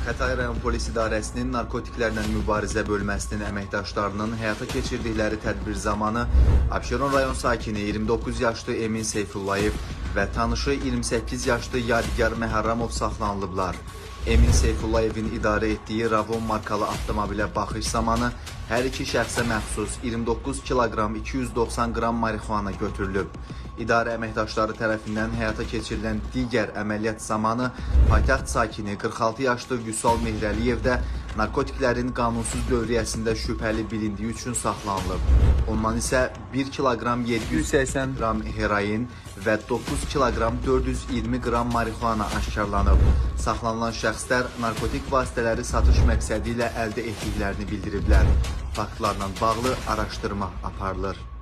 Xətai rayon polis idarəsinin narkotiklərlə mübarizə bölməsinin əməkdaşlarının həyata keçirdikləri tədbir zamanı Abşeron rayon sakini 29 yaşlı Emin Seyfullayev və tanışı 28 yaşlı Yadigar Məhərrəmov saxlanılıblar. Emin Seyfullayevin idarə etdiyi Ravon markalı avtomobilə baxış zamanı hər iki şəxsə məxsus 29 kiloqram 290 qram marixuana götürülüb. İdarə əməkdaşları tərəfindən həyata keçirilən digər əməliyyat zamanı paytaxt sakini 46 yaşlı Vüsal Mehrəliyev də narkotiklərin qanunsuz dövriyyəsində şübhəli bilindiyi üçün saxlanılıb. Ondan isə 1 kiloqram 780 qram heroin və 9 kiloqram 420 qram marixuana aşkarlanıb. Saxlanılan şəxslər narkotik vasitələri satış məqsədi ilə əldə etdiklərini bildiriblər. Faktlarla bağlı araşdırma aparılır.